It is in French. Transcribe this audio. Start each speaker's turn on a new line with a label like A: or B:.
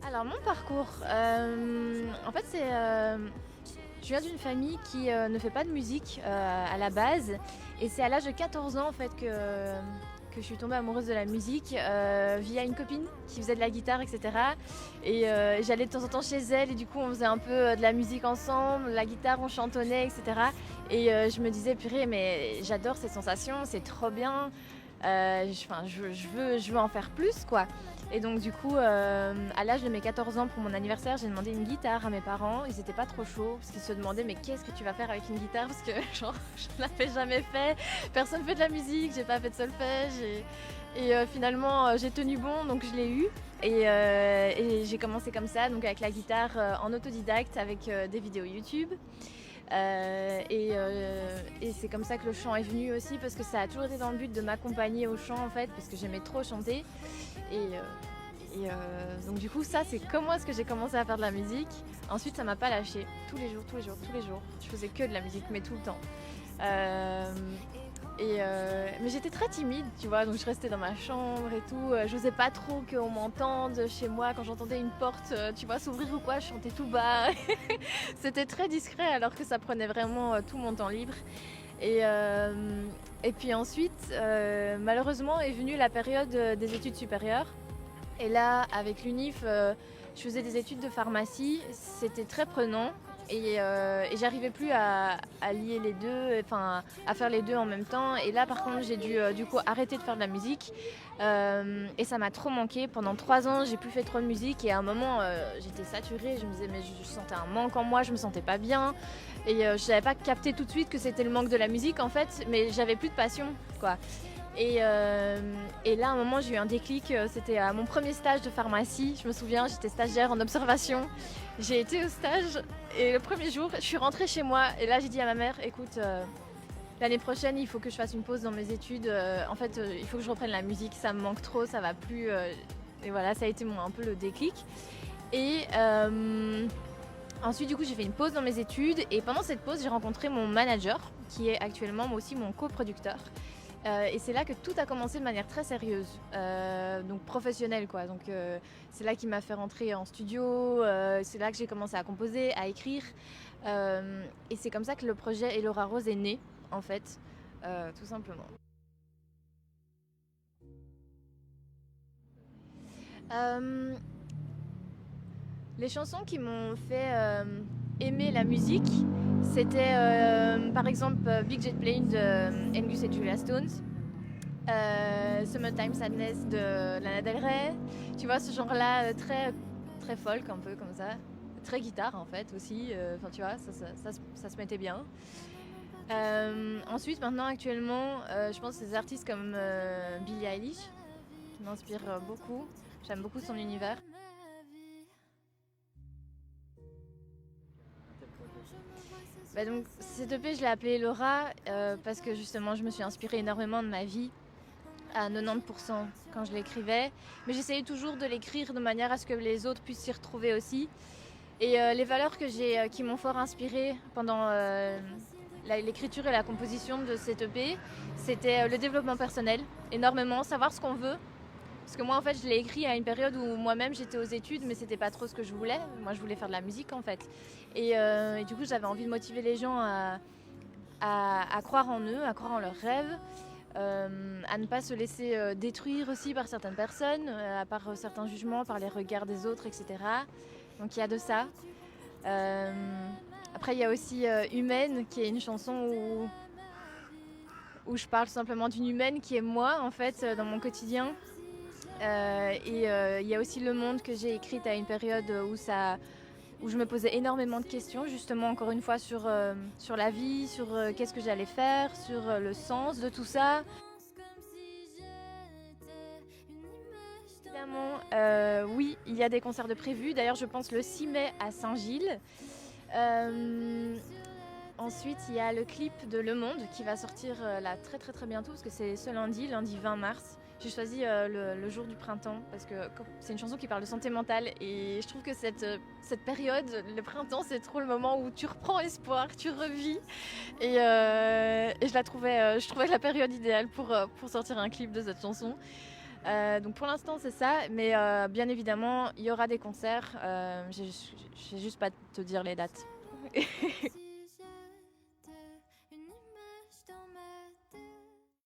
A: Alors mon parcours, en fait je viens d'une famille qui ne fait pas de musique à la base et c'est à l'âge de 14 ans en fait que je suis tombée amoureuse de la musique via une copine qui faisait de la guitare, etc. Et j'allais de temps en temps chez elle et du coup on faisait un peu de la musique ensemble, la guitare, on chantonnait, etc. Et je me disais purée mais j'adore ces sensations, c'est trop bien, je veux en faire plus quoi. Et donc du coup, à l'âge de mes 14 ans pour mon anniversaire, j'ai demandé une guitare à mes parents. Ils n'étaient pas trop chauds parce qu'ils se demandaient mais qu'est-ce que tu vas faire avec une guitare parce que genre, je ne l'avais jamais fait. Personne fait de la musique, j'ai pas fait de solfège. Et finalement, j'ai tenu bon, donc je l'ai eu. Et j'ai commencé comme ça, donc avec la guitare en autodidacte, avec des vidéos YouTube. Et c'est comme ça que le chant est venu aussi parce que ça a toujours été dans le but de m'accompagner au chant en fait parce que j'aimais trop chanter donc du coup ça c'est comment est-ce que j'ai commencé à faire de la musique. Ensuite ça m'a pas lâché, tous les jours je faisais que de la musique mais tout le temps. Mais j'étais très timide, tu vois, donc je restais dans ma chambre et tout. J'osais pas trop qu'on m'entende chez moi quand j'entendais une porte, tu vois, s'ouvrir ou quoi, je chantais tout bas. C'était très discret alors que ça prenait vraiment tout mon temps libre. Et puis ensuite, malheureusement est venue la période des études supérieures. Et là, avec l'UNIF, je faisais des études de pharmacie. C'était très prenant. Et j'arrivais plus à lier les deux, enfin à faire les deux en même temps. Et là par contre j'ai dû du coup arrêter de faire de la musique et ça m'a trop manqué. Pendant 3 ans j'ai plus fait trop de musique et à un moment j'étais saturée, je me disais mais je sentais un manque en moi, je me sentais pas bien. Et je n'avais pas capté tout de suite que c'était le manque de la musique en fait, mais j'avais plus de passion quoi. Et là, à un moment, j'ai eu un déclic. C'était à mon premier stage de pharmacie. Je me souviens, j'étais stagiaire en observation. J'ai été au stage et le premier jour, je suis rentrée chez moi. Et là, j'ai dit à ma mère, écoute, l'année prochaine, il faut que je fasse une pause dans mes études. En fait, il faut que je reprenne la musique. Ça me manque trop, ça va plus. Et voilà, ça a été un peu le déclic. Et ensuite, du coup, j'ai fait une pause dans mes études. Et pendant cette pause, j'ai rencontré mon manager, qui est actuellement moi aussi mon coproducteur. Et c'est là que tout a commencé de manière très sérieuse, donc professionnelle quoi. Donc c'est là qu'il m'a fait rentrer en studio, c'est là que j'ai commencé à composer, à écrire. Et c'est comme ça que le projet Elora Rose est né en fait, tout simplement. Les chansons qui m'ont fait aimer la musique, c'était par exemple Big Jet Plane de Angus et Julia Stones. Summertime Sadness de Lana Del Rey, tu vois ce genre-là très très folk un peu comme ça, très guitare en fait aussi. Enfin tu vois ça se mettait bien. Ensuite maintenant actuellement, je pense que des artistes comme Billie Eilish qui m'inspirent beaucoup. J'aime beaucoup son univers. Bah donc cette EP je l'ai appelée Laura parce que justement je me suis inspirée énormément de ma vie à 90% quand je l'écrivais, mais j'essayais toujours de l'écrire de manière à ce que les autres puissent s'y retrouver aussi. Et les valeurs qui m'ont fort inspirée pendant l'écriture et la composition de cette EP, c'était le développement personnel, énormément, savoir ce qu'on veut. Parce que moi en fait je l'ai écrit à une période où moi-même j'étais aux études mais c'était pas trop ce que je voulais. Moi je voulais faire de la musique en fait. Et du coup j'avais envie de motiver les gens à croire en eux, à croire en leurs rêves. À ne pas se laisser détruire aussi par certaines personnes, par certains jugements, par les regards des autres, etc. Donc il y a de ça. Après il y a aussi Humaine, qui est une chanson où je parle simplement d'une humaine qui est moi en fait dans mon quotidien. Il y a aussi Le Monde que j'ai écrite à une période où je me posais énormément de questions, justement encore une fois sur la vie, sur qu'est-ce que j'allais faire, sur le sens de tout ça. Évidemment, oui, il y a des concerts de prévus. D'ailleurs, je pense le 6 mai à Saint-Gilles. Ensuite, il y a le clip de Le Monde qui va sortir là très très très bientôt parce que c'est ce lundi 20 mars. J'ai choisi le jour du printemps parce que c'est une chanson qui parle de santé mentale et je trouve que cette période, le printemps, c'est trop le moment où tu reprends espoir, tu revis et je trouvais la période idéale pour sortir un clip de cette chanson. Donc pour l'instant c'est ça, mais bien évidemment il y aura des concerts. Je sais juste pas te dire les dates.